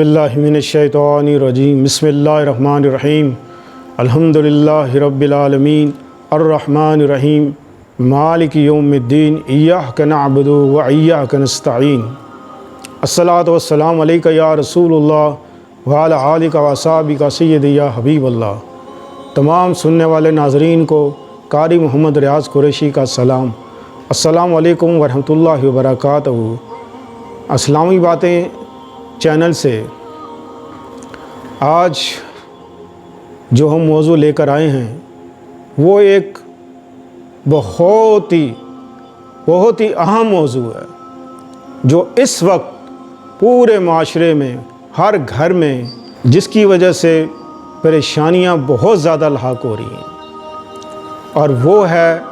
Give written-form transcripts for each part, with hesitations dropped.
औज़ुबिल्लाहिमिनश्शैतानिर्रजीम बिस्मिल्लाहिर्रहमानिर्रहीम अल्हम्दुलिल्लाहि रब्बिल आलमीन अर्रहमानिर्रहीम मालिकि यौमिद्दीन इय्याका नअबुदु व इय्याका नस्तईन अस्सलातु वस्सलामु अलैका या रसूलुल्लाह व अला आलिका व अस्हाबिका सय्यदी या हबीबल्लाह। तमाम सुनने वाले नाज़रीन को कारी मोहम्मद रियाज़ कुरैशी का सलाम। अस्सलामु अलैकुम व रहमतुल्लाहि व बरकातहू। इस्लामी बातें चैनल से आज जो हम मौजू लेकर आए हैं वो एक बहुत ही अहम मौजू है, जो इस वक्त पूरे माशरे में हर घर में जिसकी वजह से परेशानियां बहुत ज़्यादा लाहक हो रही हैं, और वो है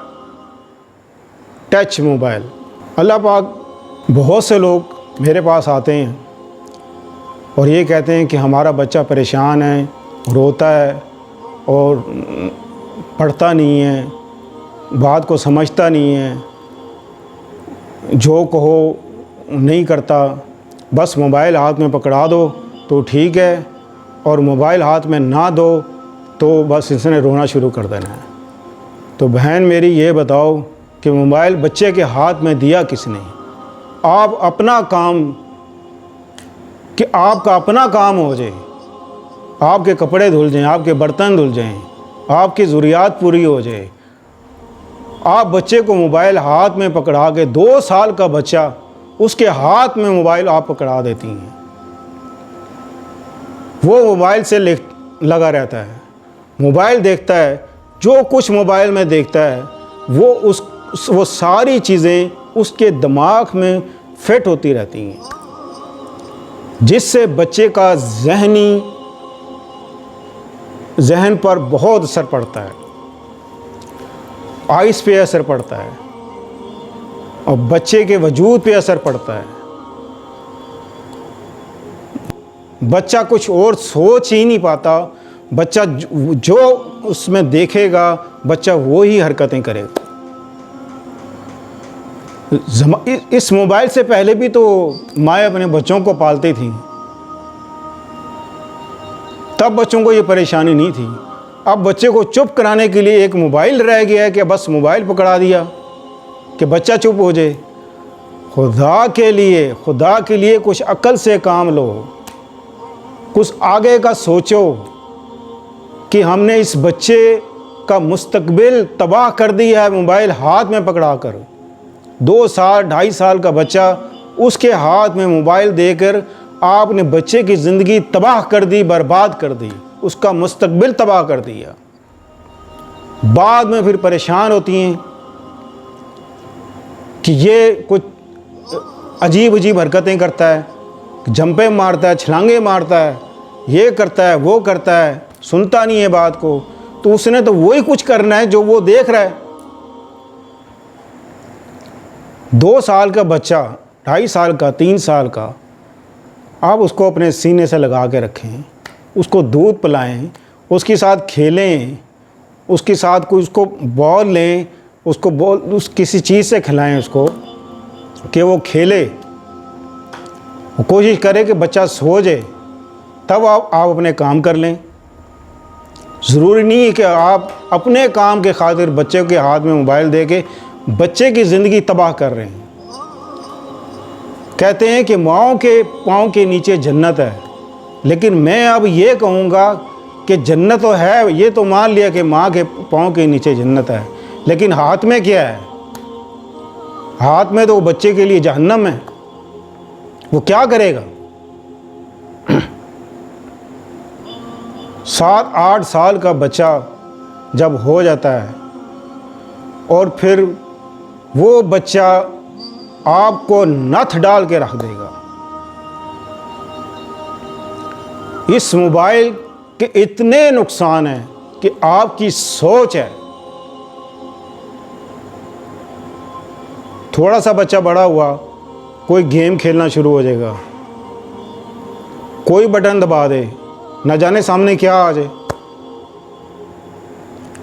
टच मोबाइल। अल्लाह पाक, बहुत से लोग मेरे पास आते हैं और ये कहते हैं कि हमारा बच्चा परेशान है, रोता है और पढ़ता नहीं है, बात को समझता नहीं है, जो कहो नहीं करता, बस मोबाइल हाथ में पकड़ा दो तो ठीक है, और मोबाइल हाथ में ना दो तो बस इसने रोना शुरू कर देना है। तो बहन मेरी, ये बताओ कि मोबाइल बच्चे के हाथ में दिया किसने? आप अपना काम, कि आपका अपना काम हो जाए, आपके कपड़े धुल जाएं, आपके बर्तन धुल जाएं, आपकी ज़रूरियात पूरी हो जाए, आप बच्चे को मोबाइल हाथ में पकड़ा के 2 साल का बच्चा, उसके हाथ में मोबाइल आप पकड़ा देती हैं। वो मोबाइल से लगा रहता है, मोबाइल देखता है, जो कुछ मोबाइल में देखता है वो सारी चीज़ें उसके दिमाग में फिट होती रहती हैं, जिससे बच्चे का जहन पर बहुत असर पड़ता है, आइस पे असर पड़ता है और बच्चे के वजूद पे असर पड़ता है। बच्चा कुछ और सोच ही नहीं पाता, बच्चा जो उसमें देखेगा बच्चा वो ही हरकतें करेगा। इस मोबाइल से पहले भी तो माएँ अपने बच्चों को पालती थी, तब बच्चों को ये परेशानी नहीं थी। अब बच्चे को चुप कराने के लिए एक मोबाइल रह गया है कि बस मोबाइल पकड़ा दिया कि बच्चा चुप हो जाए। खुदा के लिए कुछ अक्ल से काम लो, कुछ आगे का सोचो कि हमने इस बच्चे का मुस्तकबिल तबाह कर दिया है मोबाइल हाथ में पकड़ा कर। 2 साल 2.5 साल का बच्चा, उसके हाथ में मोबाइल देकर आपने बच्चे की ज़िंदगी तबाह कर दी, बर्बाद कर दी, उसका मुस्तकबिल तबाह कर दिया। बाद में फिर परेशान होती हैं कि ये कुछ अजीब हरकतें करता है, जंपे मारता है, छलांगे मारता है, ये करता है, वो करता है, सुनता नहीं है बात को। तो उसने तो वही कुछ करना है जो वो देख रहा है। 2 साल का बच्चा, 2.5 साल का, 3 साल का, आप उसको अपने सीने से लगा के रखें, उसको दूध पिलाएं, उसके साथ खेलें, उसके साथ कोई उसको बॉल लें, किसी चीज़ से खिलाएं उसको कि वो खेले, कोशिश करें कि बच्चा सो जाए, तब आप अपने काम कर लें। ज़रूरी नहीं है कि आप अपने काम के खातिर बच्चे के हाथ में मोबाइल दे के बच्चे की ज़िंदगी तबाह कर रहे हैं। कहते हैं कि माँओं के पाँव के नीचे जन्नत है, लेकिन मैं अब ये कहूँगा कि जन्नत तो है, ये तो मान लिया कि माँ के पाँव के नीचे जन्नत है, लेकिन हाथ में क्या है? हाथ में तो वो बच्चे के लिए जहन्नम है। वो क्या करेगा? 7-8 साल का बच्चा जब हो जाता है और फिर वो बच्चा आपको नथ डाल के रख देगा। इस मोबाइल के इतने नुकसान हैं कि आपकी सोच है। थोड़ा सा बच्चा बड़ा हुआ, कोई गेम खेलना शुरू हो जाएगा, कोई बटन दबा दे, न जाने सामने क्या आ जाए,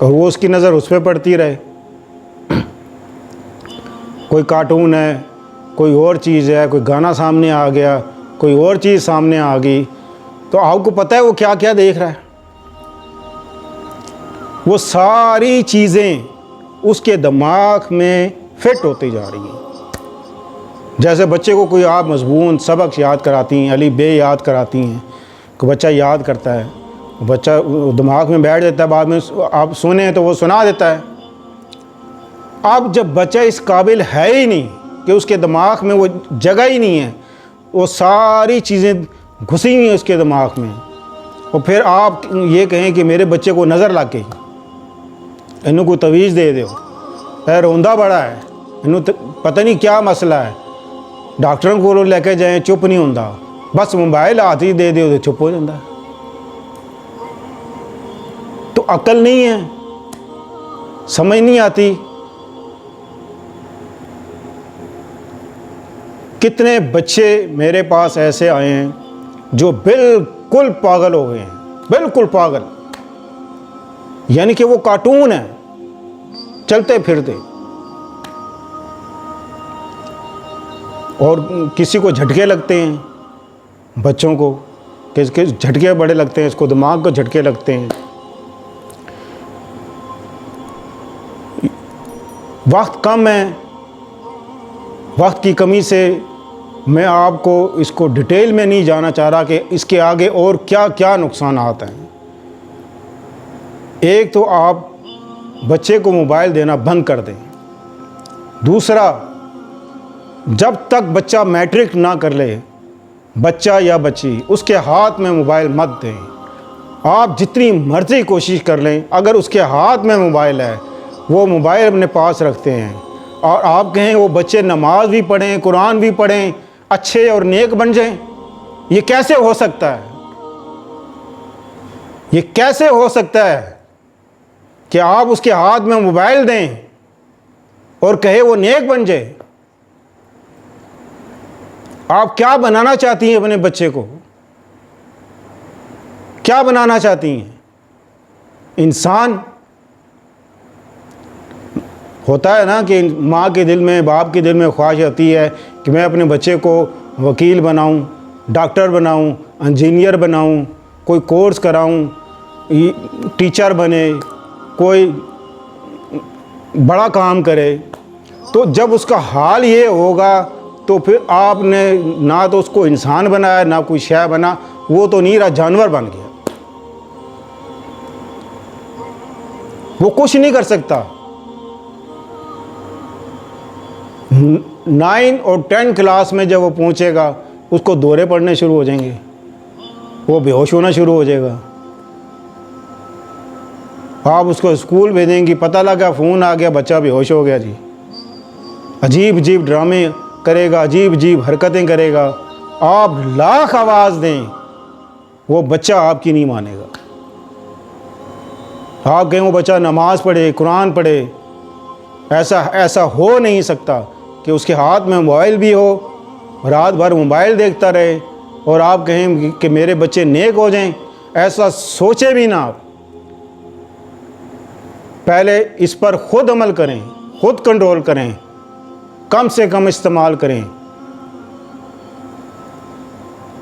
और वो उसकी नज़र उस पर पड़ती रहे। कोई कार्टून है, कोई और चीज़ है, कोई गाना सामने आ गया, कोई और चीज़ सामने आ गई, तो आपको पता है वो क्या क्या देख रहा है? वो सारी चीज़ें उसके दिमाग में फिट होती जा रही हैं। जैसे बच्चे को कोई आप मजमून सबक याद कराती हैं, अली बे याद कराती हैं, कि बच्चा याद करता है, बच्चा दिमाग में बैठ जाता है, बाद में आप सुने तो वो सुना देता है। अब जब बच्चा इस काबिल है ही नहीं कि उसके दिमाग में वो जगह ही नहीं है, वो सारी चीज़ें घुसी हुई हैं उसके दिमाग में, और फिर आप ये कहें कि मेरे बच्चे को नज़र लग गई, इन्हों को तवीज़ दे दो, है रोंदा बड़ा है, इन्हों पता नहीं क्या मसला है, डॉक्टरों को लेके जाएं, चुप नहीं होता, बस मोबाइल हाथ ही दे दो तो चुप हो जाता है। तो अकल नहीं है, समझ नहीं आती। कितने बच्चे मेरे पास ऐसे आए हैं जो बिल्कुल पागल हो गए हैं, बिल्कुल पागल, यानी कि वो कार्टून है, चलते फिरते। और किसी को झटके लगते हैं, बच्चों को किसके झटके बड़े लगते हैं, इसको दिमाग को झटके लगते हैं। वक्त कम है, वक्त की कमी से मैं आपको इसको डिटेल में नहीं जाना चाह रहा कि इसके आगे और क्या क्या नुकसानात हैं। एक तो आप बच्चे को मोबाइल देना बंद कर दें। दूसरा, जब तक बच्चा मैट्रिक ना कर ले, बच्चा या बच्ची, उसके हाथ में मोबाइल मत दें। आप जितनी मर्ज़ी कोशिश कर लें, अगर उसके हाथ में मोबाइल है, वो मोबाइल अपने पास रखते हैं, और आप कहें वो बच्चे नमाज भी पढ़ें, कुरान भी पढ़ें, अच्छे और नेक बन जाएं, ये कैसे हो सकता है? ये कैसे हो सकता है कि आप उसके हाथ में मोबाइल दें और कहे वो नेक बन जाए? आप क्या बनाना चाहती हैं अपने बच्चे को? क्या बनाना चाहती हैं? इंसान होता है ना कि माँ के दिल में, बाप के दिल में ख्वाहिश होती है कि मैं अपने बच्चे को वकील बनाऊं, डॉक्टर बनाऊं, इंजीनियर बनाऊं, कोई कोर्स कराऊं, टीचर बने, कोई बड़ा काम करे। तो जब उसका हाल ये होगा तो फिर आपने ना तो उसको इंसान बनाया, ना कोई शय बना, वो तो नहीं रहा, जानवर बन गया। वो कुछ नहीं कर सकता। 9 और 10 क्लास में जब वो पहुंचेगा, उसको दौरे पड़ने शुरू हो जाएंगे, वो बेहोश होना शुरू हो जाएगा। आप उसको स्कूल भेजेंगी, पता लगा फ़ोन आ गया, बच्चा बेहोश हो गया जी। अजीब अजीब ड्रामे करेगा, अजीब अजीब हरकतें करेगा। आप लाख आवाज़ दें, वो बच्चा आपकी नहीं मानेगा। आप कहें वो बच्चा नमाज पढ़े, कुरान पढ़े, ऐसा हो नहीं सकता कि उसके हाथ में मोबाइल भी हो, रात भर मोबाइल देखता रहे, और आप कहें कि मेरे बच्चे नेक हो जाएं। ऐसा सोचे भी ना आप। पहले इस पर खुद अमल करें, खुद कंट्रोल करें, कम से कम इस्तेमाल करें,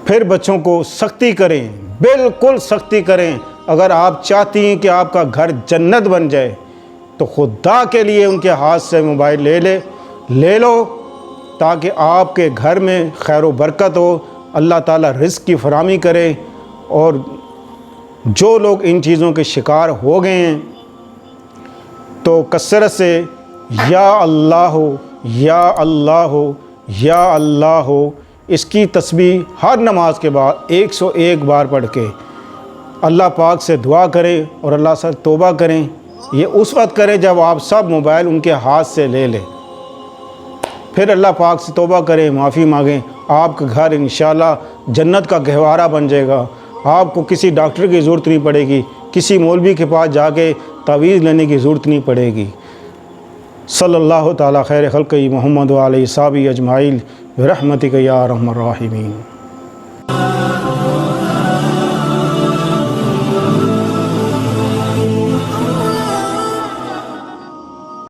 फिर बच्चों को सख्ती करें, बिल्कुल सख्ती करें। अगर आप चाहती हैं कि आपका घर जन्नत बन जाए, तो खुदा के लिए उनके हाथ से मोबाइल ले लो, ताकि आपके घर में खैर व बरकत हो, अल्लाह ताला रिज़्क़ की फरामी करे। और जो लोग इन चीज़ों के शिकार हो गए हैं, तो कसरत से या अल्लाह हो, या अल्लाह हो, या अल्लाह हो, इसकी तस्बीह हर नमाज के बाद 101 बार पढ़ के अल्लाह पाक से दुआ करें और अल्लाह से तौबा करें। ये उस वक्त करें जब आप सब मोबाइल उनके हाथ से ले लें, फिर अल्लाह पाक से तौबा करें, माफ़ी मांगें। आपका घर इंशाअल्लाह जन्नत का गहवारा बन जाएगा। आपको किसी डॉक्टर की ज़रूरत नहीं पड़ेगी, किसी मौलवी के पास जाके तावीज़ लेने की ज़रूरत नहीं पड़ेगी। सल्लल्लाहु ताला खैर खल्क़ी मुहम्मद व आलिहि सहाबी अजमाइन बिरहमतिक या अरहमर राहिमीन।